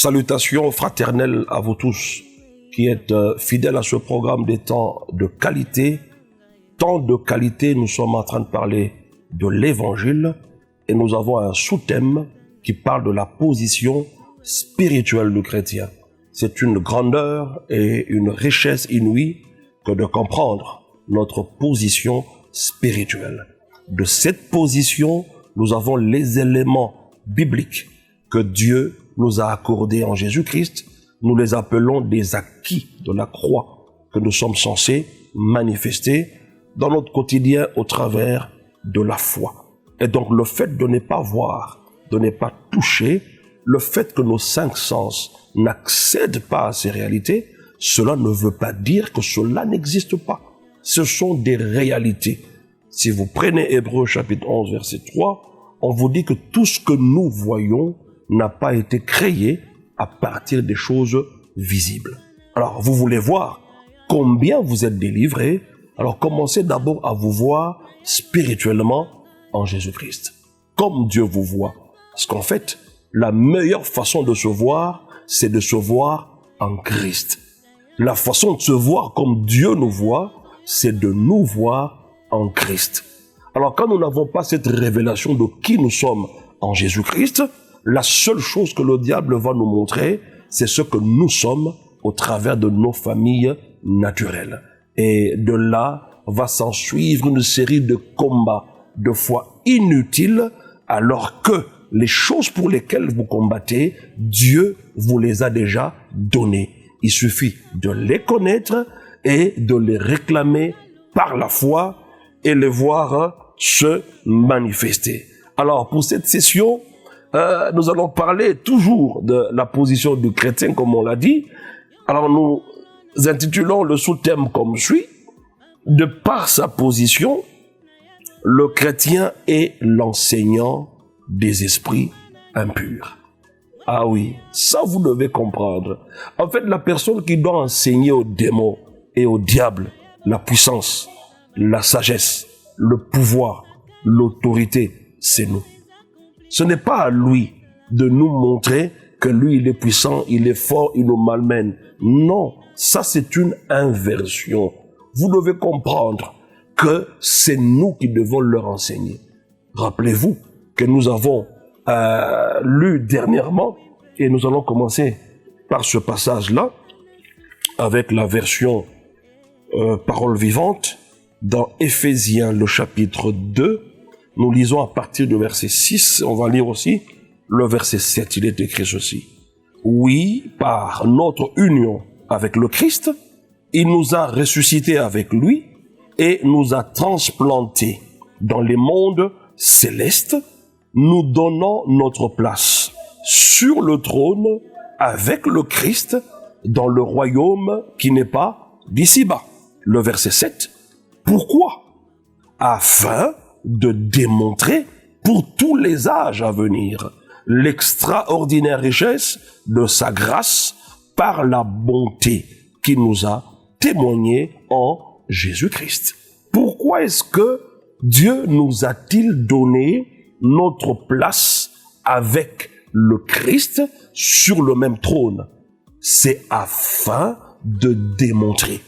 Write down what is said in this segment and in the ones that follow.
Salutations fraternelles à vous tous qui êtes fidèles à ce programme des temps de qualité. Temps de qualité, nous sommes en train de parler de l'évangile et nous avons un sous-thème qui parle de la position spirituelle du chrétien. C'est une grandeur et une richesse inouïe que de comprendre notre position spirituelle. De cette position, nous avons les éléments bibliques que Dieu nous a accordés en Jésus-Christ. Nous les appelons des acquis de la croix que nous sommes censés manifester dans notre quotidien au travers de la foi. Et donc le fait de ne pas voir, de ne pas toucher, le fait que nos cinq sens n'accèdent pas à ces réalités, cela ne veut pas dire que cela n'existe pas. Ce sont des réalités. Si vous prenez Hébreux chapitre 11 verset 3, on vous dit que tout ce que nous voyons n'a pas été créé à partir des choses visibles. Alors, vous voulez voir combien vous êtes délivrés? Alors, commencez d'abord à vous voir spirituellement en Jésus-Christ. Comme Dieu vous voit. Parce qu'en fait, la meilleure façon de se voir, c'est de se voir en Christ. La façon de se voir comme Dieu nous voit, c'est de nous voir en Christ. Alors, quand nous n'avons pas cette révélation de qui nous sommes en Jésus-Christ, la seule chose que le diable va nous montrer, c'est ce que nous sommes au travers de nos familles naturelles. Et de là va s'en suivre une série de combats, de foi inutiles, alors que les choses pour lesquelles vous combattez, Dieu vous les a déjà données. Il suffit de les connaître et de les réclamer par la foi et les voir se manifester. Alors, pour cette session, nous allons parler toujours de la position du chrétien, comme on l'a dit. Alors, nous intitulons le sous-thème comme suit. De par sa position, le chrétien est l'enseignant des esprits impurs. Ah oui, ça vous devez comprendre. En fait, la personne qui doit enseigner aux démons et au diable la puissance, la sagesse, le pouvoir, l'autorité, c'est nous. Ce n'est pas à lui de nous montrer que lui, il est puissant, il est fort, il nous malmène. Non, ça c'est une inversion. Vous devez comprendre que c'est nous qui devons leur enseigner. Rappelez-vous que nous avons lu dernièrement, et nous allons commencer par ce passage-là, avec la version Parole vivante, dans Éphésiens, le chapitre 2, nous lisons à partir du verset 6, on va lire aussi le verset 7, il est écrit ceci. Oui, par notre union avec le Christ, il nous a ressuscités avec lui et nous a transplantés dans les mondes célestes, nous donnant notre place sur le trône avec le Christ dans le royaume qui n'est pas d'ici-bas. Le verset 7. Pourquoi? Afin de démontrer pour tous les âges à venir l'extraordinaire richesse de sa grâce par la bonté qui nous a témoigné en Jésus-Christ. Pourquoi est-ce que Dieu nous a-t-il donné notre place avec le Christ sur le même trône? C'est afin de démontrer.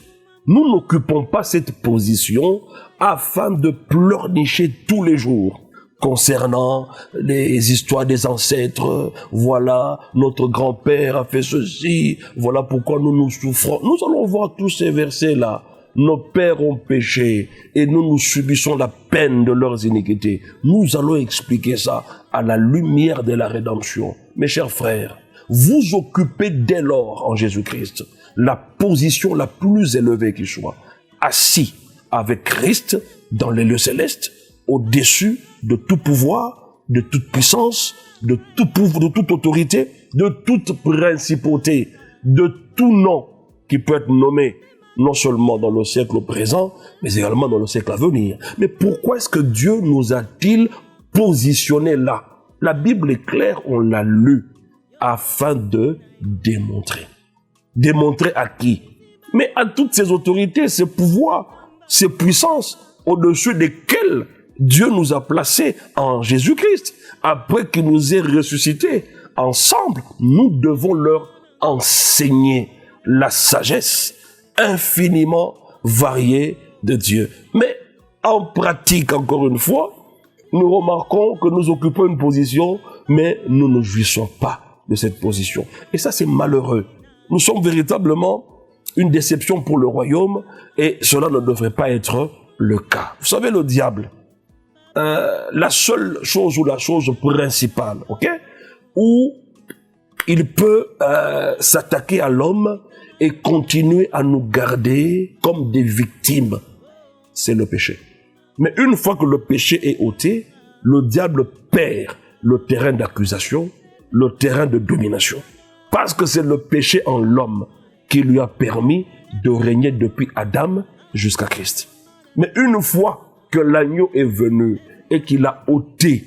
Nous n'occupons pas cette position afin de pleurnicher tous les jours concernant les histoires des ancêtres. Voilà, notre grand-père a fait ceci, voilà pourquoi nous souffrons. Nous allons voir tous ces versets-là. Nos pères ont péché et nous subissons la peine de leurs iniquités. Nous allons expliquer ça à la lumière de la rédemption. Mes chers frères, vous occupez dès lors en Jésus-Christ la position la plus élevée qui soit, assis avec Christ dans les lieux célestes, au-dessus de tout pouvoir, de toute puissance, de toute autorité, de toute principauté, de tout nom qui peut être nommé non seulement dans le siècle présent, mais également dans le siècle à venir. Mais pourquoi est-ce que Dieu nous a-t-il positionnés là? La Bible est claire, on l'a lu, afin de démontrer. Démontrer à qui? Mais à toutes ces autorités, ces pouvoirs, ces puissances, au-dessus desquelles Dieu nous a placés en Jésus-Christ, après qu'il nous ait ressuscités, ensemble, nous devons leur enseigner la sagesse infiniment variée de Dieu. Mais en pratique, encore une fois, nous remarquons que nous occupons une position, mais nous ne jouissons pas de cette position. Et ça, c'est malheureux. Nous sommes véritablement une déception pour le royaume et cela ne devrait pas être le cas. Vous savez, le diable, la seule chose ou la chose principale, ok, où il peut s'attaquer à l'homme et continuer à nous garder comme des victimes, c'est le péché. Mais une fois que le péché est ôté, le diable perd le terrain d'accusation, le terrain de domination. Parce que c'est le péché en l'homme qui lui a permis de régner depuis Adam jusqu'à Christ. Mais une fois que l'agneau est venu et qu'il a ôté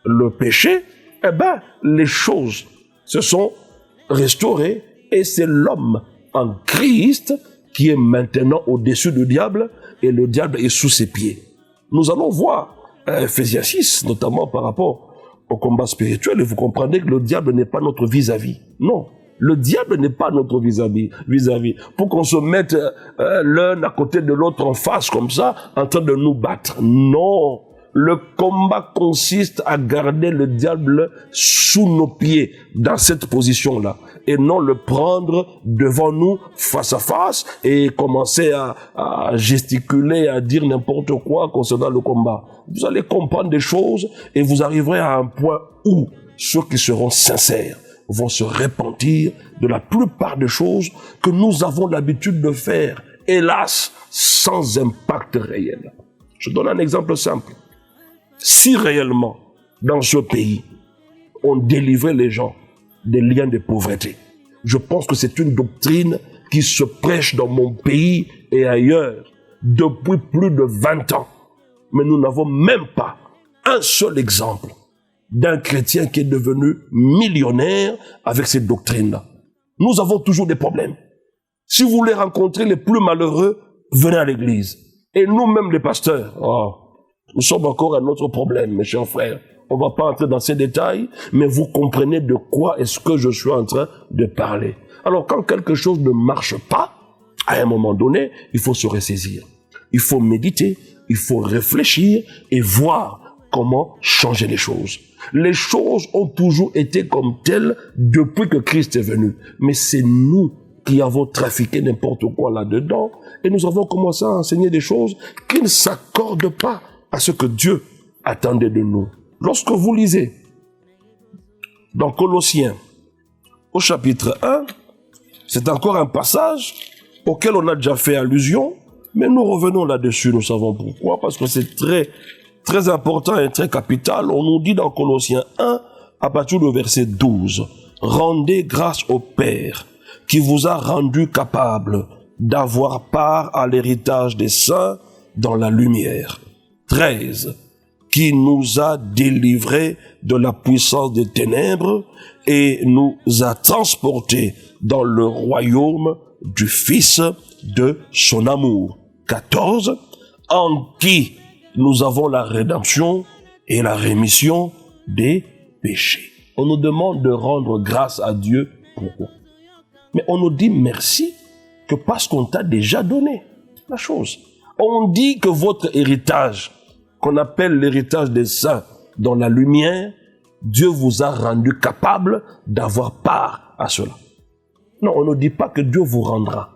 le péché, eh ben, les choses se sont restaurées et c'est l'homme en Christ qui est maintenant au-dessus du diable et le diable est sous ses pieds. Nous allons voir Ephésiens 6, notamment par rapport au combat spirituel, et vous comprenez que le diable n'est pas notre vis-à-vis. Non, le diable n'est pas notre vis-à-vis. Pour qu'on se mette l'un à côté de l'autre en face comme ça, en train de nous battre. Non, le combat consiste à garder le diable sous nos pieds, dans cette position-là, et non le prendre devant nous face à face et commencer à gesticuler, à dire n'importe quoi concernant le combat. Vous allez comprendre des choses et vous arriverez à un point où ceux qui seront sincères vont se repentir de la plupart des choses que nous avons l'habitude de faire, hélas, sans impact réel. Je donne un exemple simple. Si réellement, dans ce pays, on délivrait les gens des liens de pauvreté, je pense que c'est une doctrine qui se prêche dans mon pays et ailleurs depuis plus de 20 ans. Mais nous n'avons même pas un seul exemple d'un chrétien qui est devenu millionnaire avec cette doctrine-là. Nous avons toujours des problèmes. Si vous voulez rencontrer les plus malheureux, venez à l'église. Et nous-mêmes, les pasteurs, nous sommes encore un autre problème, mes chers frères. On ne va pas entrer dans ces détails, mais vous comprenez de quoi est-ce que je suis en train de parler. Alors, quand quelque chose ne marche pas, à un moment donné, il faut se ressaisir. Il faut méditer, il faut réfléchir et voir comment changer les choses. Les choses ont toujours été comme telles depuis que Christ est venu. Mais c'est nous qui avons trafiqué n'importe quoi là-dedans et nous avons commencé à enseigner des choses qui ne s'accordent pas à ce que Dieu attendait de nous. Lorsque vous lisez dans Colossiens, au chapitre 1, c'est encore un passage auquel on a déjà fait allusion, mais nous revenons là-dessus, nous savons pourquoi, parce que c'est très, très important et très capital. On nous dit dans Colossiens 1, à partir du verset 12, « Rendez grâce au Père qui vous a rendu capable d'avoir part à l'héritage des saints dans la lumière. » 13, qui nous a délivrés de la puissance des ténèbres et nous a transportés dans le royaume du Fils de son amour. 14, en qui nous avons la rédemption et la rémission des péchés. On nous demande de rendre grâce à Dieu. Pourquoi? Mais on nous dit merci que parce qu'on t'a déjà donné la chose. On dit que votre héritage, qu'on appelle l'héritage des saints dans la lumière, Dieu vous a rendu capable d'avoir part à cela. Non, on ne dit pas que Dieu vous rendra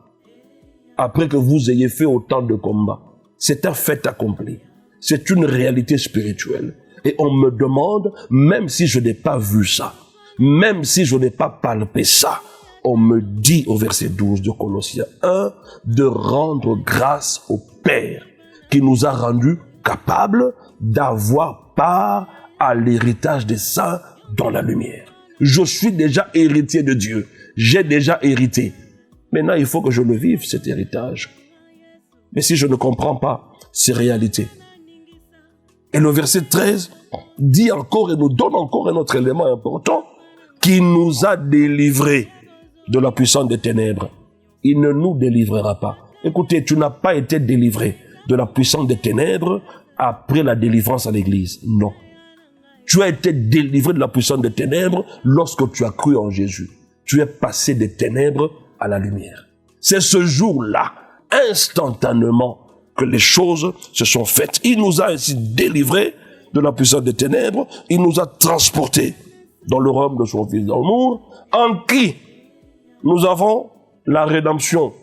après que vous ayez fait autant de combats. C'est un fait accompli. C'est une réalité spirituelle. Et on me demande, même si je n'ai pas vu ça, même si je n'ai pas palpé ça, on me dit au verset 12 de Colossiens 1 de rendre grâce au Père qui nous a rendus capables d'avoir part à l'héritage des saints dans la lumière. Je suis déjà héritier de Dieu. J'ai déjà hérité. Maintenant, il faut que je le vive, cet héritage. Mais si je ne comprends pas ces réalités. Et le verset 13 dit encore et nous donne encore un autre élément important qui nous a délivrés de la puissance des ténèbres. Il ne nous délivrera pas. Écoutez, tu n'as pas été délivré de la puissance des ténèbres après la délivrance à l'église. Non. Tu as été délivré de la puissance des ténèbres lorsque tu as cru en Jésus. Tu es passé des ténèbres à la lumière. C'est ce jour-là, instantanément, que les choses se sont faites. Il nous a ainsi délivrés de la puissance des ténèbres. Il nous a transportés dans le royaume de son Fils d'amour, en qui nous avons la rédemption,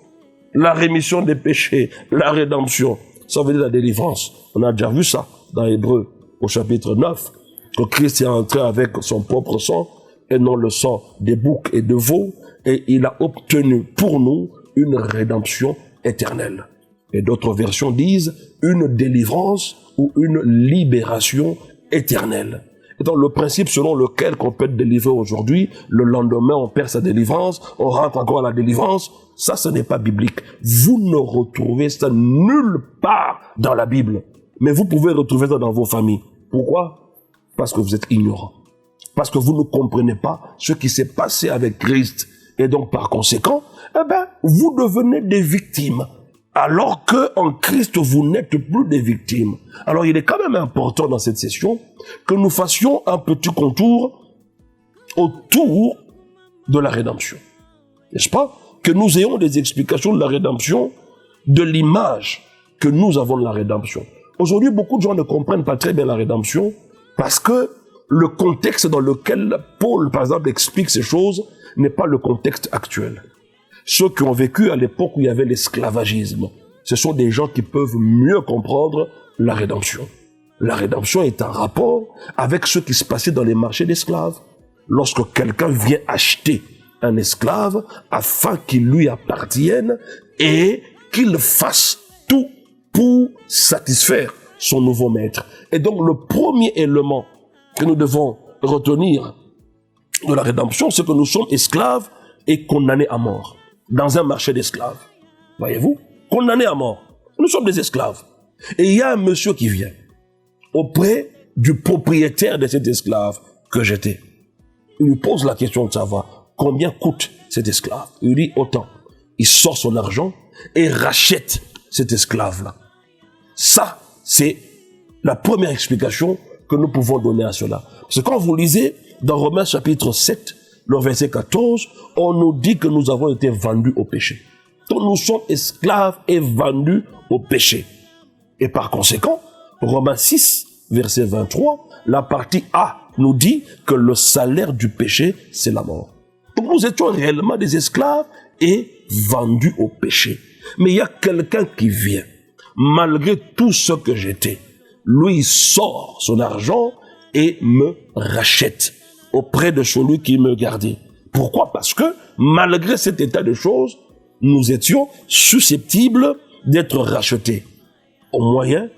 la rémission des péchés, la rédemption. Ça veut dire la délivrance. On a déjà vu ça dans Hébreux, au chapitre 9, que Christ est entré avec son propre sang, et non le sang des boucs et de veaux, et il a obtenu pour nous une rédemption éternelle. Et d'autres versions disent une délivrance ou une libération éternelle. Et donc le principe selon lequel on peut être délivré aujourd'hui, le lendemain on perd sa délivrance, on rentre encore à la délivrance, ça ce n'est pas biblique. Vous ne retrouvez ça nulle part dans la Bible. Mais vous pouvez retrouver ça dans vos familles. Pourquoi? Parce que vous êtes ignorants. Parce que vous ne comprenez pas ce qui s'est passé avec Christ. Et donc par conséquent, vous devenez des victimes. Alors que en Christ, vous n'êtes plus des victimes. Alors il est quand même important dans cette session que nous fassions un petit contour autour de la rédemption. N'est-ce pas? Que nous ayons des explications de la rédemption, de l'image que nous avons de la rédemption. Aujourd'hui, beaucoup de gens ne comprennent pas très bien la rédemption parce que le contexte dans lequel Paul, par exemple, explique ces choses n'est pas le contexte actuel. Ceux qui ont vécu à l'époque où il y avait l'esclavagisme, ce sont des gens qui peuvent mieux comprendre la rédemption. La rédemption est un rapport avec ce qui se passait dans les marchés d'esclaves. Lorsque quelqu'un vient acheter un esclave afin qu'il lui appartienne et qu'il fasse tout pour satisfaire son nouveau maître. Et donc le premier élément que nous devons retenir de la rédemption, c'est que nous sommes esclaves et condamnés à mort dans un marché d'esclaves. Voyez-vous? Condamnés à mort. Nous sommes des esclaves. Et il y a un monsieur qui vient auprès du propriétaire de cet esclave que j'étais. Il lui pose la question de savoir combien coûte cet esclave. Il lui dit autant. Il sort son argent et rachète cet esclave-là. Ça, c'est la première explication que nous pouvons donner à cela. Parce que quand vous lisez dans Romains chapitre 7, le verset 14, on nous dit que nous avons été vendus au péché. Donc nous sommes esclaves et vendus au péché. Et par conséquent, Romains 6, verset 23, la partie A nous dit que le salaire du péché, c'est la mort. Donc nous étions réellement des esclaves et vendus au péché. Mais il y a quelqu'un qui vient, malgré tout ce que j'étais. Lui, il sort son argent et me rachète auprès de celui qui me gardait. Pourquoi? Parce que, malgré cet état de choses, nous étions susceptibles d'être rachetés. Au moyen,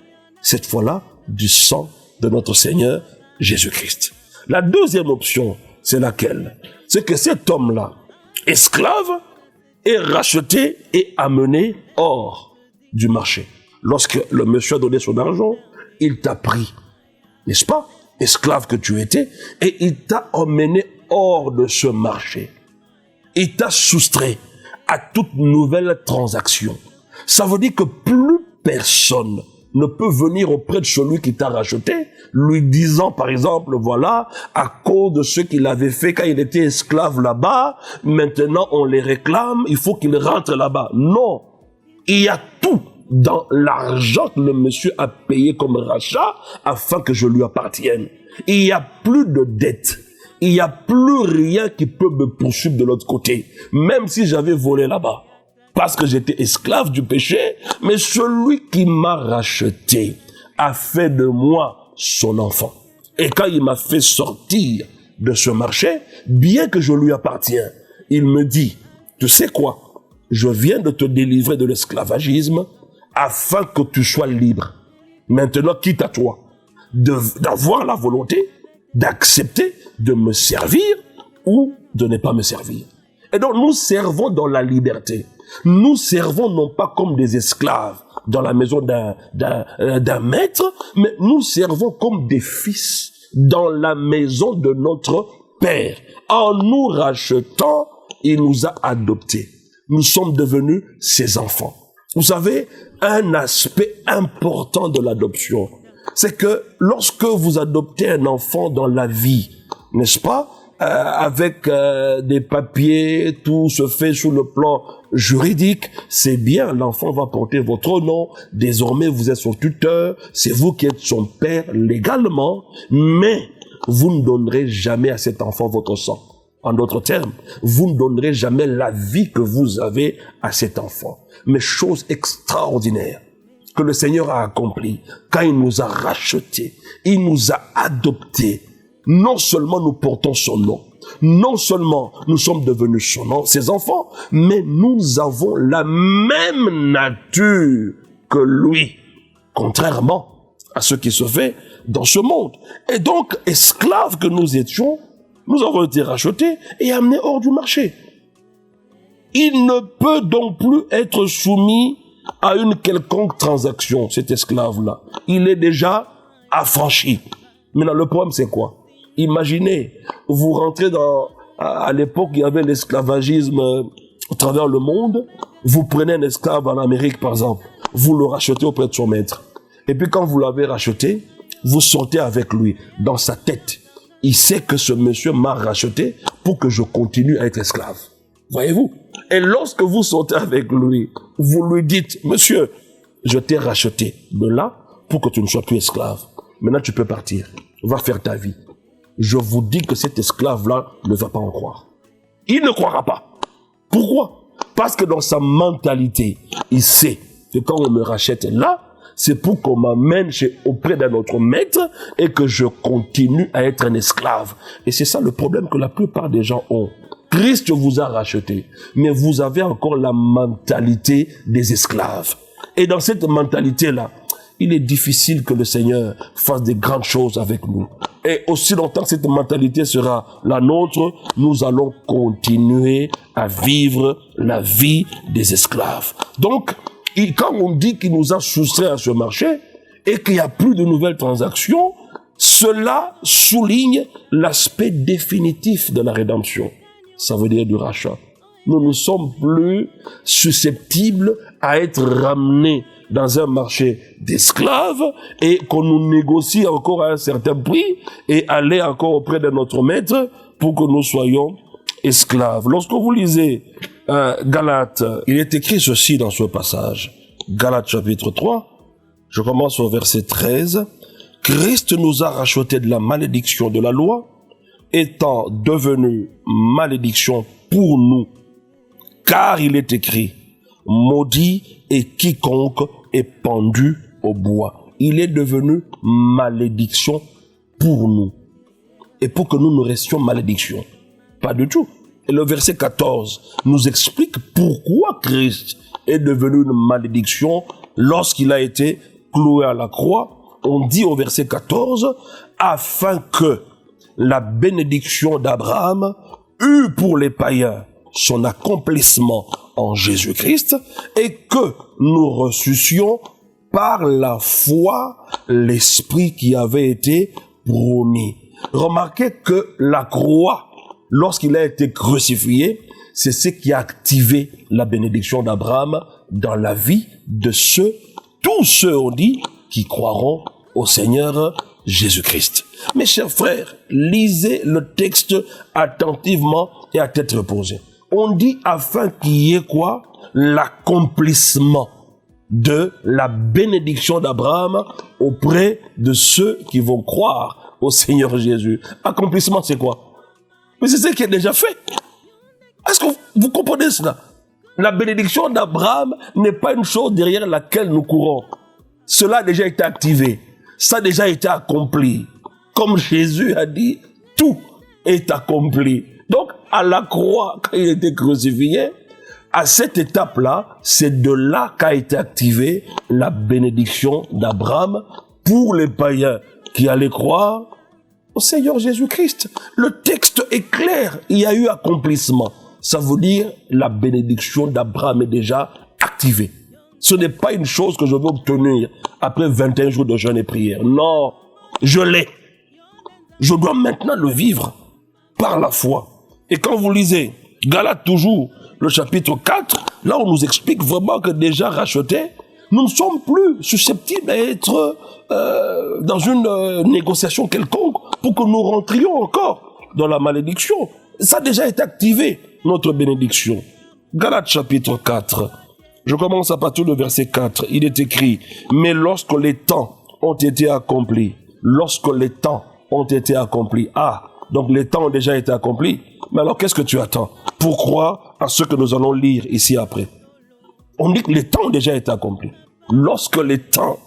cette fois-là, du sang de notre Seigneur Jésus-Christ. La deuxième option, c'est laquelle? C'est que cet homme-là, esclave, est racheté et amené hors du marché. Lorsque le monsieur a donné son argent, il t'a pris, n'est-ce pas? Esclave que tu étais, et il t'a emmené hors de ce marché. Il t'a soustrait à toute nouvelle transaction. Ça veut dire que plus personne ne peut venir auprès de celui qui t'a racheté, lui disant par exemple, voilà, à cause de ce qu'il avait fait quand il était esclave là-bas, maintenant on les réclame, il faut qu'il rentre là-bas. Non, il y a tout dans l'argent que le monsieur a payé comme rachat afin que je lui appartienne. Il n'y a plus de dette. Il n'y a plus rien qui peut me poursuivre de l'autre côté. Même si j'avais volé là-bas. Parce que j'étais esclave du péché. Mais celui qui m'a racheté a fait de moi son enfant. Et quand il m'a fait sortir de ce marché, bien que je lui appartienne, il me dit, tu sais quoi? Je viens de te délivrer de l'esclavagisme afin que tu sois libre. Maintenant, quitte à toi d'avoir la volonté d'accepter de me servir ou de ne pas me servir. Et donc, nous servons dans la liberté. Nous servons non pas comme des esclaves dans la maison d'un maître, mais nous servons comme des fils dans la maison de notre Père. En nous rachetant, il nous a adoptés. Nous sommes devenus ses enfants. Vous savez, un aspect important de l'adoption, c'est que lorsque vous adoptez un enfant dans la vie, n'est-ce pas, avec des papiers, tout se fait sous le plan juridique, c'est bien, l'enfant va porter votre nom, désormais vous êtes son tuteur, c'est vous qui êtes son père légalement, mais vous ne donnerez jamais à cet enfant votre sang. En d'autres termes, vous ne donnerez jamais la vie que vous avez à cet enfant. Mais chose extraordinaire que le Seigneur a accompli, quand il nous a rachetés, il nous a adoptés. Non seulement nous portons son nom, non seulement nous sommes devenus ses enfants, mais nous avons la même nature que lui, contrairement à ce qui se fait dans ce monde. Et donc, esclaves que nous étions, nous avons été rachetés et amenés hors du marché. Il ne peut donc plus être soumis à une quelconque transaction, cet esclave-là. Il est déjà affranchi. Maintenant, le problème, c'est quoi? Imaginez, vous rentrez à l'époque, il y avait l'esclavagisme à travers le monde. Vous prenez un esclave en Amérique, par exemple. Vous le rachetez auprès de son maître. Et puis, quand vous l'avez racheté, vous sortez avec lui dans sa tête. Il sait que ce monsieur m'a racheté pour que je continue à être esclave. Voyez-vous? Et lorsque vous sortez avec lui, vous lui dites, monsieur, je t'ai racheté de là pour que tu ne sois plus esclave. Maintenant, tu peux partir. Va faire ta vie. Je vous dis que cet esclave-là ne va pas en croire. Il ne croira pas. Pourquoi? Parce que dans sa mentalité, il sait que quand on me rachète là, c'est pour qu'on m'amène auprès d'un autre maître et que je continue à être un esclave. Et c'est ça le problème que la plupart des gens ont. Christ vous a racheté, mais vous avez encore la mentalité des esclaves. Et dans cette mentalité-là, il est difficile que le Seigneur fasse des grandes choses avec nous. Et aussi longtemps que cette mentalité sera la nôtre, nous allons continuer à vivre la vie des esclaves. Donc, quand on dit qu'il nous a soustraits à ce marché et qu'il n'y a plus de nouvelles transactions, cela souligne l'aspect définitif de la rédemption. Ça veut dire du rachat. Nous ne sommes plus susceptibles à être ramenés dans un marché d'esclaves et qu'on nous négocie encore à un certain prix et aller encore auprès de notre maître pour que nous soyons esclaves. Lorsque vous lisez Galates, il est écrit ceci dans ce passage. Galates chapitre 3, je commence au verset 13. Christ nous a rachetés de la malédiction de la loi, étant devenu malédiction pour nous, car il est écrit, maudit est quiconque est pendu au bois. Il est devenu malédiction pour nous. Et pour que nous restions malédiction. Pas du tout. Et le verset 14 nous explique pourquoi Christ est devenu une malédiction lorsqu'il a été cloué à la croix. On dit au verset 14, afin que la bénédiction d'Abraham eût pour les païens son accomplissement en Jésus-Christ et que nous reçussions par la foi l'Esprit qui avait été promis. Remarquez que la croix, lorsqu'il a été crucifié, c'est ce qui a activé la bénédiction d'Abraham dans la vie de tous ceux, on dit, qui croiront au Seigneur Jésus-Christ. Mes chers frères, lisez le texte attentivement et à tête reposée. On dit afin qu'il y ait quoi? L'accomplissement de la bénédiction d'Abraham auprès de ceux qui vont croire au Seigneur Jésus. Accomplissement, c'est quoi? Mais c'est ce qui est déjà fait. Est-ce que vous comprenez cela? La bénédiction d'Abraham n'est pas une chose derrière laquelle nous courons. Cela a déjà été activé. Ça a déjà été accompli. Comme Jésus a dit, tout est accompli. Donc, à la croix, quand il était crucifié, à cette étape-là, c'est de là qu'a été activée la bénédiction d'Abraham pour les païens qui allaient croire au Seigneur Jésus-Christ. Le texte est clair, il y a eu accomplissement. Ça veut dire la bénédiction d'Abraham est déjà activée. Ce n'est pas une chose que je veux obtenir après 21 jours de jeûne et prière. Non, je l'ai. Je dois maintenant le vivre par la foi. Et quand vous lisez Galates toujours, le chapitre 4, là on nous explique vraiment que déjà racheté, Nous ne sommes plus susceptibles d'être dans une négociation quelconque pour que nous rentrions encore dans la malédiction. Ça a déjà été activé, notre bénédiction. Galates chapitre 4. Je commence à partir du verset 4. Il est écrit, « Mais lorsque les temps ont été accomplis, lorsque les temps ont été accomplis. » Ah, donc les temps ont déjà été accomplis. Mais alors qu'est-ce que tu attends pour croire à ce que nous allons lire ici après? On dit que les temps ont déjà été accomplis. Lorsque les temps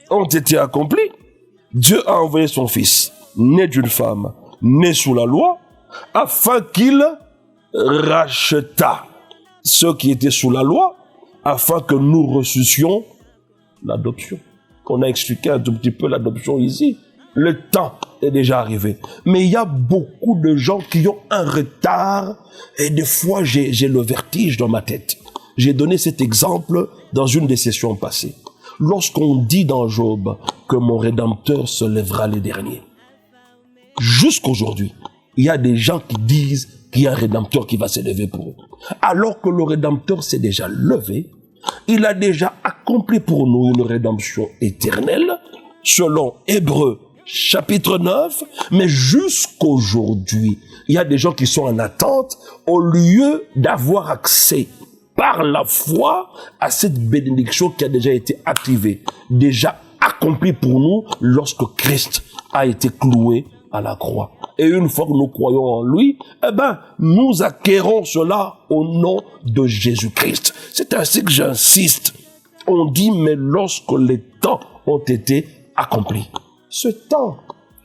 ont été accomplis, Dieu a envoyé son Fils, né d'une femme, né sous la loi, afin qu'il rachetât ceux qui étaient sous la loi, afin que nous reçussions l'adoption. On a expliqué un tout petit peu l'adoption ici. Le temps est déjà arrivé. Mais il y a beaucoup de gens qui ont un retard et des fois j'ai le vertige dans ma tête. J'ai donné cet exemple dans une des sessions passées. Lorsqu'on dit dans Job que mon Rédempteur se lèvera les derniers, jusqu'aujourd'hui, il y a des gens qui disent qu'il y a un Rédempteur qui va se lever pour eux. Alors que le Rédempteur s'est déjà levé, il a déjà accompli pour nous une rédemption éternelle, selon Hébreux chapitre 9, mais jusqu'aujourd'hui, il y a des gens qui sont en attente au lieu d'avoir accès par la foi à cette bénédiction qui a déjà été activée, déjà accomplie pour nous lorsque Christ a été cloué à la croix. Et une fois que nous croyons en lui, nous acquérons cela au nom de Jésus-Christ. C'est ainsi que j'insiste. On dit, mais lorsque les temps ont été accomplis. Ce temps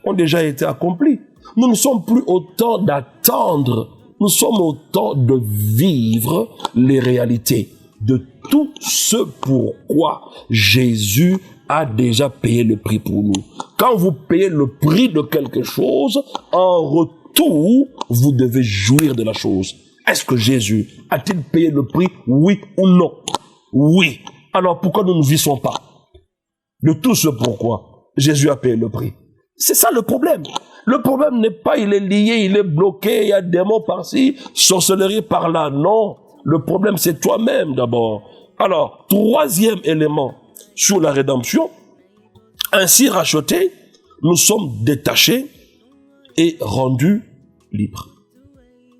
a déjà été accompli. Nous ne sommes plus au temps d'attendre. Nous sommes au temps de vivre les réalités de tout ce pourquoi Jésus a déjà payé le prix pour nous. Quand vous payez le prix de quelque chose, en retour, vous devez jouir de la chose. Est-ce que Jésus a-t-il payé le prix, oui ou non? Oui. Alors pourquoi nous ne vivons pas de tout ce pourquoi Jésus a payé le prix? C'est ça le problème. Le problème n'est pas il est lié, il est bloqué, il y a démon par-ci, sorcellerie par-là. Non, le problème c'est toi-même d'abord. Alors, troisième élément sur la rédemption, ainsi rachetés, nous sommes détachés et rendus libres.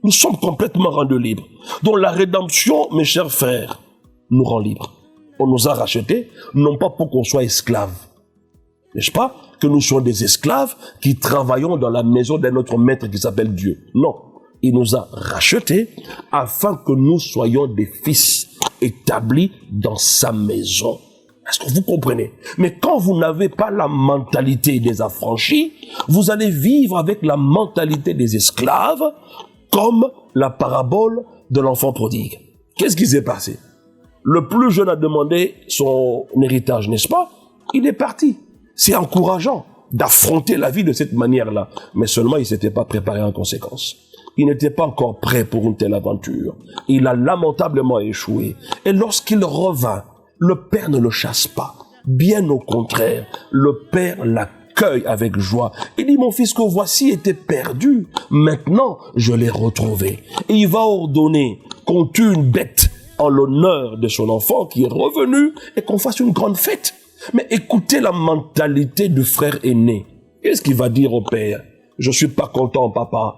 Nous sommes complètement rendus libres. Donc la rédemption, mes chers frères, nous rend libres. On nous a rachetés, non pas pour qu'on soit esclaves. N'est-ce pas? Que nous soyons des esclaves qui travaillons dans la maison de notre maître qui s'appelle Dieu. Non. Il nous a rachetés afin que nous soyons des fils établis dans sa maison. Est-ce que vous comprenez? Mais quand vous n'avez pas la mentalité des affranchis, vous allez vivre avec la mentalité des esclaves, comme la parabole de l'enfant prodigue. Qu'est-ce qui s'est passé? Le plus jeune a demandé son héritage, n'est-ce pas? Il est parti. C'est encourageant d'affronter la vie de cette manière-là. Mais seulement, il ne s'était pas préparé en conséquence. Il n'était pas encore prêt pour une telle aventure. Il a lamentablement échoué. Et lorsqu'il revint, le Père ne le chasse pas. Bien au contraire, le Père l'accueille avec joie. Il dit, mon fils que voici était perdu. Maintenant, je l'ai retrouvé. Et il va ordonner qu'on tue une bête en l'honneur de son enfant qui est revenu et qu'on fasse une grande fête. Mais écoutez la mentalité du frère aîné. Qu'est-ce qu'il va dire au père? Je suis pas content, papa,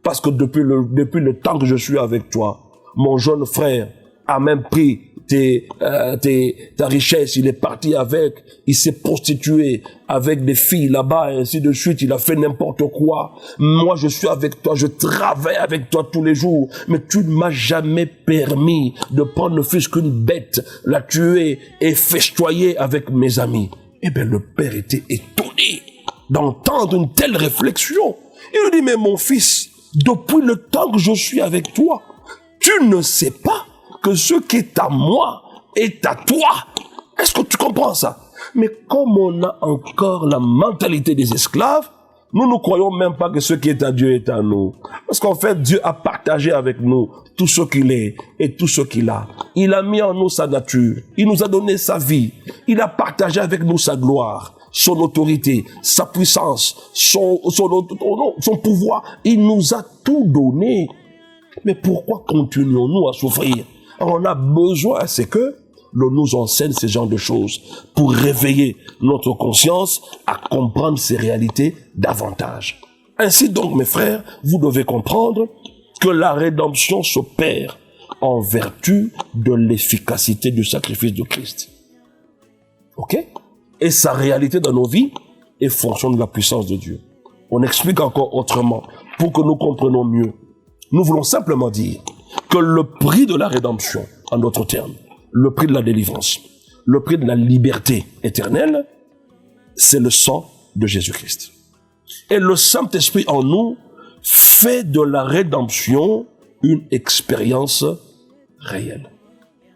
parce que depuis le temps que je suis avec toi, mon jeune frère a même pris ta richesse, il est parti avec, il s'est prostitué avec des filles là-bas et ainsi de suite, il a fait n'importe quoi. Moi, je suis avec toi, je travaille avec toi tous les jours, mais tu ne m'as jamais permis de prendre ne fût-ce qu'une bête, la tuer et festoyer avec mes amis. Eh bien, le père était étonné d'entendre une telle réflexion. Il lui dit, mais mon fils, depuis le temps que je suis avec toi, tu ne sais pas que ce qui est à moi est à toi. Est-ce que tu comprends ça? Mais comme on a encore la mentalité des esclaves, nous ne croyons même pas que ce qui est à Dieu est à nous. Parce qu'en fait, Dieu a partagé avec nous tout ce qu'il est et tout ce qu'il a. Il a mis en nous sa nature. Il nous a donné sa vie. Il a partagé avec nous sa gloire, son autorité, sa puissance, son pouvoir. Il nous a tout donné. Mais pourquoi continuons-nous à souffrir? On a besoin, c'est que nous enseigne ce genre de choses pour réveiller notre conscience à comprendre ces réalités davantage. Ainsi donc, mes frères, vous devez comprendre que la rédemption s'opère en vertu de l'efficacité du sacrifice de Christ. Ok? Et sa réalité dans nos vies est fonction de la puissance de Dieu. On explique encore autrement pour que nous comprenions mieux. Nous voulons simplement dire que le prix de la rédemption, en d'autres termes, le prix de la délivrance, le prix de la liberté éternelle, c'est le sang de Jésus-Christ. Et le Saint-Esprit en nous fait de la rédemption une expérience réelle.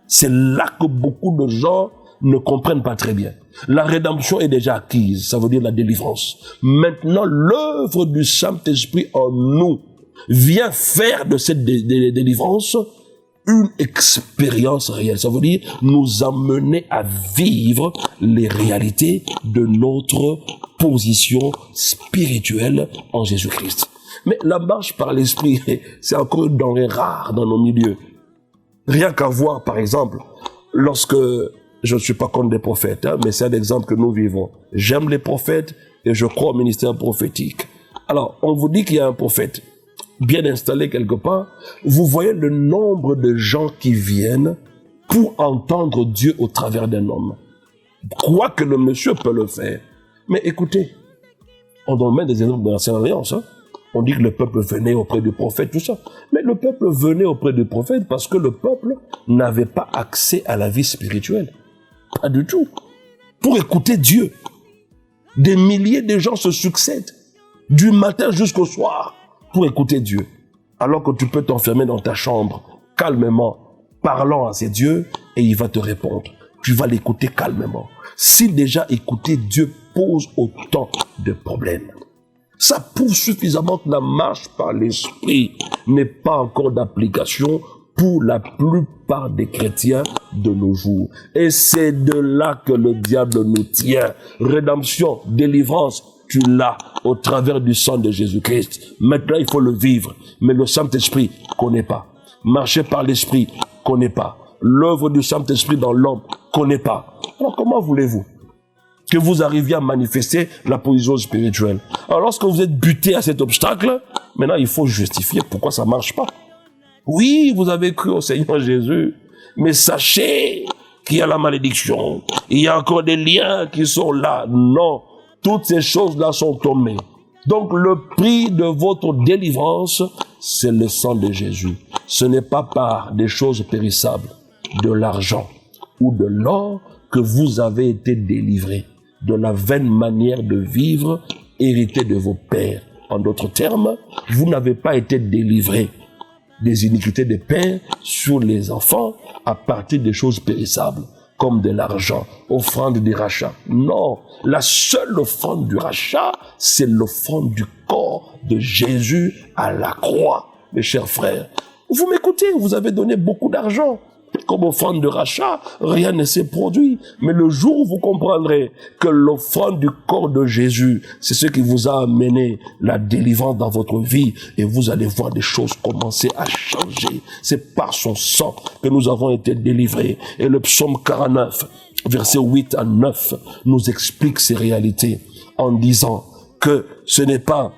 C'est là que beaucoup de gens ne comprennent pas très bien. La rédemption est déjà acquise, ça veut dire la délivrance. Maintenant, l'œuvre du Saint-Esprit en nous vient faire de cette délivrance une expérience réelle. Ça veut dire nous amener à vivre les réalités de notre position spirituelle en Jésus-Christ. Mais la marche par l'Esprit, c'est encore une denrée rare dans nos milieux. Rien qu'à voir, par exemple, lorsque, je ne suis pas contre des prophètes, mais c'est un exemple que nous vivons. J'aime les prophètes et je crois au ministère prophétique. Alors, on vous dit qu'il y a un prophète bien installé quelque part. Vous voyez le nombre de gens qui viennent pour entendre Dieu au travers d'un homme. Quoi que le monsieur peut le faire. Mais écoutez, on donne même des exemples de l'ancienne alliance, On dit que le peuple venait auprès du prophète, tout ça. Mais le peuple venait auprès du prophète parce que le peuple n'avait pas accès à la vie spirituelle. Pas du tout. Pour écouter Dieu, des milliers de gens se succèdent, du matin jusqu'au soir, pour écouter Dieu. Alors que tu peux t'enfermer dans ta chambre, calmement, parlant à ces dieux, et il va te répondre. Tu vas l'écouter calmement. Si déjà écouter Dieu pose autant de problèmes, ça prouve suffisamment que la marche par l'Esprit n'est pas encore d'application pour la plupart des chrétiens de nos jours. Et c'est de là que le diable nous tient. Rédemption, délivrance, tu l'as au travers du sang de Jésus-Christ. Maintenant, il faut le vivre. Mais le Saint-Esprit connaît pas. Marcher par l'Esprit connaît pas. L'œuvre du Saint-Esprit dans l'homme connaît pas. Alors comment voulez-vous que vous arriviez à manifester la position spirituelle? Alors lorsque vous êtes buté à cet obstacle, maintenant il faut justifier pourquoi ça marche pas. Oui, vous avez cru au Seigneur Jésus, mais sachez qu'il y a la malédiction. Il y a encore des liens qui sont là. Non, toutes ces choses-là sont tombées. Donc le prix de votre délivrance, c'est le sang de Jésus. Ce n'est pas par des choses périssables, de l'argent ou de l'or que vous avez été délivrés de la vaine manière de vivre héritée de vos pères. En d'autres termes, vous n'avez pas été délivrés des iniquités des pères sur les enfants à partir des choses périssables, comme de l'argent, offrande du rachat. Non, la seule offrande du rachat, c'est l'offrande du corps de Jésus à la croix. Mes chers frères, vous m'écoutez, vous avez donné beaucoup d'argent. Comme offrande de rachat, rien ne s'est produit. Mais le jour où vous comprendrez que l'offrande du corps de Jésus, c'est ce qui vous a amené la délivrance dans votre vie, et vous allez voir des choses commencer à changer. C'est par son sang que nous avons été délivrés. Et le psaume 49, versets 8 à 9, nous explique ces réalités en disant que ce n'est pas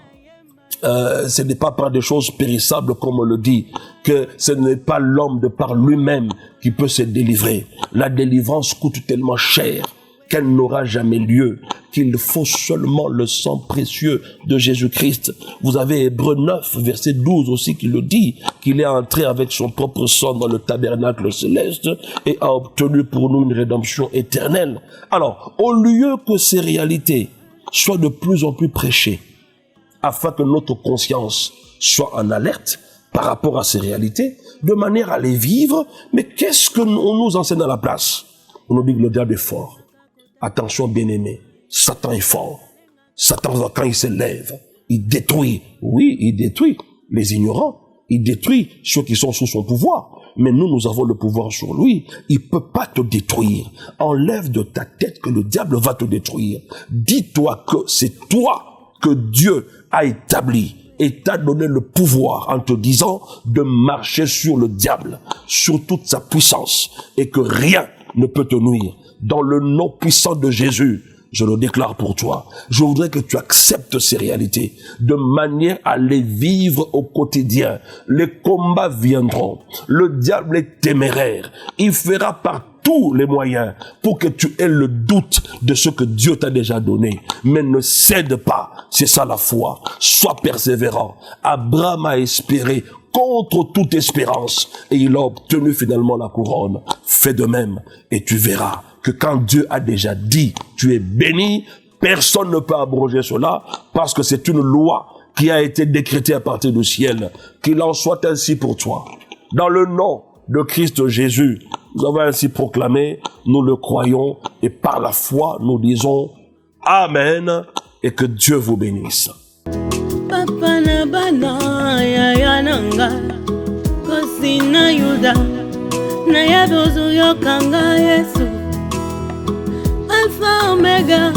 par des choses périssables comme on le dit, que ce n'est pas l'homme de par lui-même qui peut se délivrer. La délivrance coûte tellement cher qu'elle n'aura jamais lieu, qu'il faut seulement le sang précieux de Jésus-Christ. Vous avez Hébreux 9, verset 12 aussi qui le dit, qu'il est entré avec son propre sang dans le tabernacle céleste et a obtenu pour nous une rédemption éternelle. Alors, au lieu que ces réalités soient de plus en plus prêchées, afin que notre conscience soit en alerte par rapport à ces réalités, de manière à les vivre. Mais qu'est-ce qu'on nous enseigne à la place? On nous dit que le diable est fort. Attention, bien-aimés, Satan est fort. Satan, quand il se lève, il détruit. Oui, il détruit les ignorants. Il détruit ceux qui sont sous son pouvoir. Mais nous avons le pouvoir sur lui. Il ne peut pas te détruire. Enlève de ta tête que le diable va te détruire. Dis-toi que c'est toi que Dieu a établi et t'a donné le pouvoir en te disant de marcher sur le diable, sur toute sa puissance, et que rien ne peut te nuire. Dans le nom puissant de Jésus, je le déclare pour toi. Je voudrais que tu acceptes ces réalités de manière à les vivre au quotidien. Les combats viendront. Le diable est téméraire. Il fera par tous les moyens pour que tu aies le doute de ce que Dieu t'a déjà donné. Mais ne cède pas. C'est ça la foi. Sois persévérant. Abraham a espéré contre toute espérance et il a obtenu finalement la couronne. Fais de même et tu verras que quand Dieu a déjà dit, tu es béni, personne ne peut abroger cela parce que c'est une loi qui a été décrétée à partir du ciel. Qu'il en soit ainsi pour toi. Dans le nom de Christ Jésus, nous avons ainsi proclamé, nous le croyons et par la foi, nous disons Amen et que Dieu vous bénisse. Papa na bana ya yananga kosina yuda na yabozo yokanga Yesu Alpha Omega